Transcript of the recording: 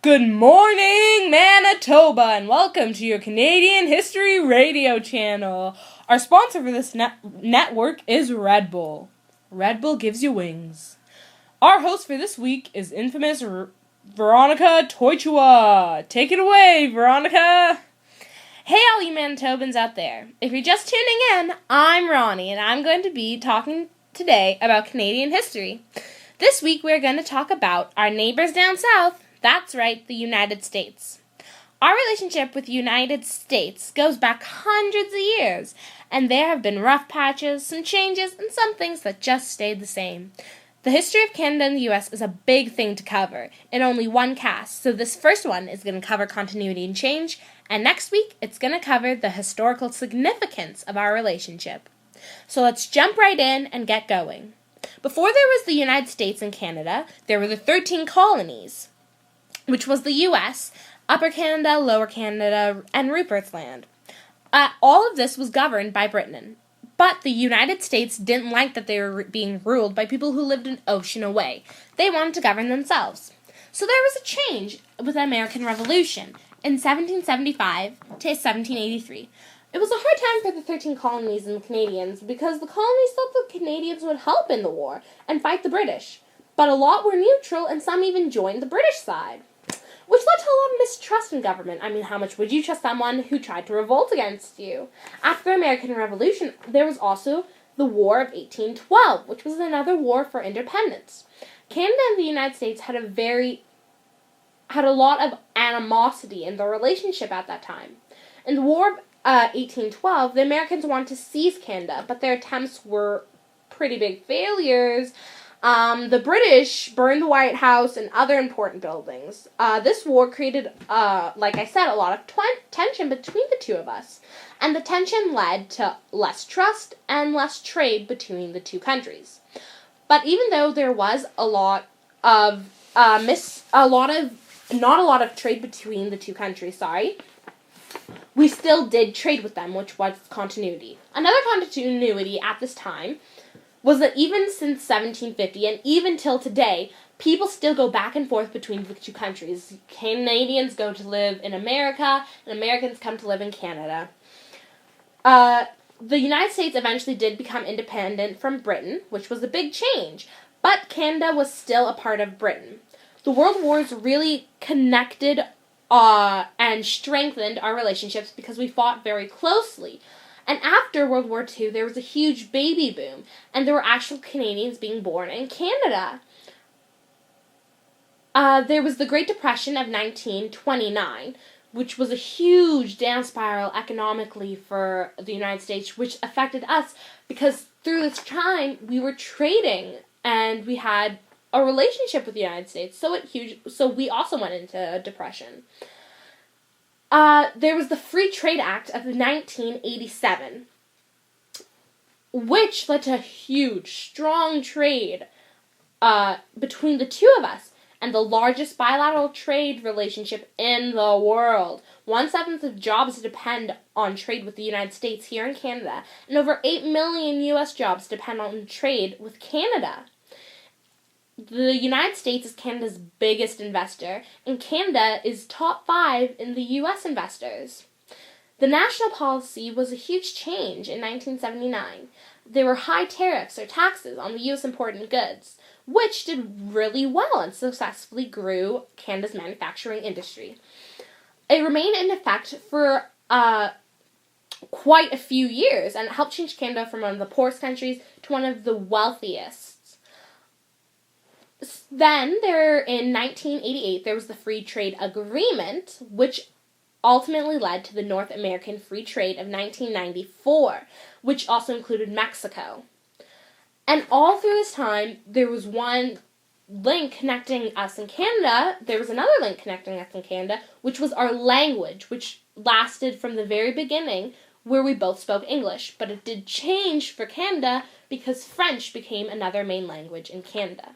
Good morning, Manitoba, and welcome to your Canadian History Radio channel. Our sponsor for this network is Red Bull. Red Bull gives you wings. Our host for this week is infamous Veronica Toichua. Take it away, Veronica. Hey, all you Manitobans out there. If you're just tuning in, I'm Ronnie, and I'm going to be talking today about Canadian history. This week, we're going to talk about our neighbors down south. That's right, the United States. Our relationship with the United States goes back hundreds of years, and there have been rough patches, some changes, and some things that just stayed the same. The history of Canada and the U.S. is a big thing to cover in only one cast, so this first one is going to cover continuity and change, and next week it's going to cover the historical significance of our relationship. So let's jump right in and get going. Before there was the United States and Canada, there were the 13 colonies, which was the U.S., Upper Canada, Lower Canada, and Rupert's Land. All of this was governed by Britain. But the United States didn't like that they were being ruled by people who lived an ocean away. They wanted to govern themselves. So there was a change with the American Revolution in 1775 to 1783. It was a hard time for the 13 colonies and the Canadians because the colonies thought the Canadians would help in the war and fight the British. But a lot were neutral and some even joined the British side, which led to a lot of mistrust in government. I mean, how much would you trust someone who tried to revolt against you? After the American Revolution, there was also the War of 1812, which was another war for independence. Canada and the United States had a lot of animosity in their relationship at that time. In the War of 1812, the Americans wanted to seize Canada, but their attempts were pretty big failures. The British burned the White House and other important buildings. This war created, like I said, a lot of tension between the two of us. And the tension led to less trust and less trade between the two countries. But even though there was not a lot of trade between the two countries, we still did trade with them, which was continuity. Another continuity at this time was that even since 1750 and even till today, people still go back and forth between the two countries. Canadians go to live in America, and Americans come to live in Canada. The United States eventually did become independent from Britain, which was a big change, but Canada was still a part of Britain. The World Wars really connected and strengthened our relationships because we fought very closely. And after World War II, there was a huge baby boom, and there were actual Canadians being born in Canada. There was the Great Depression of 1929, which was a huge down spiral economically for the United States, which affected us because through this time we were trading and we had a relationship with the United States, so we also went into a depression. There was the Free Trade Act of 1987, which led to a huge, strong trade between the two of us, and the largest bilateral trade relationship in the world. 1/7 of jobs depend on trade with the United States here in Canada, and over 8 million U.S. jobs depend on trade with Canada. The United States is Canada's biggest investor, and Canada is top 5 in the U.S. investors. The national policy was a huge change in 1979. There were high tariffs or taxes on the U.S. important goods, which did really well and successfully grew Canada's manufacturing industry. It remained in effect for quite a few years, and it helped change Canada from one of the poorest countries to one of the wealthiest. Then, in 1988, there was the Free Trade Agreement, which ultimately led to the North American Free Trade of 1994, which also included Mexico. And all through this time, there was one link connecting us in Canada. There was another link connecting us in Canada, which was our language, which lasted from the very beginning, where we both spoke English. But it did change for Canada because French became another main language in Canada.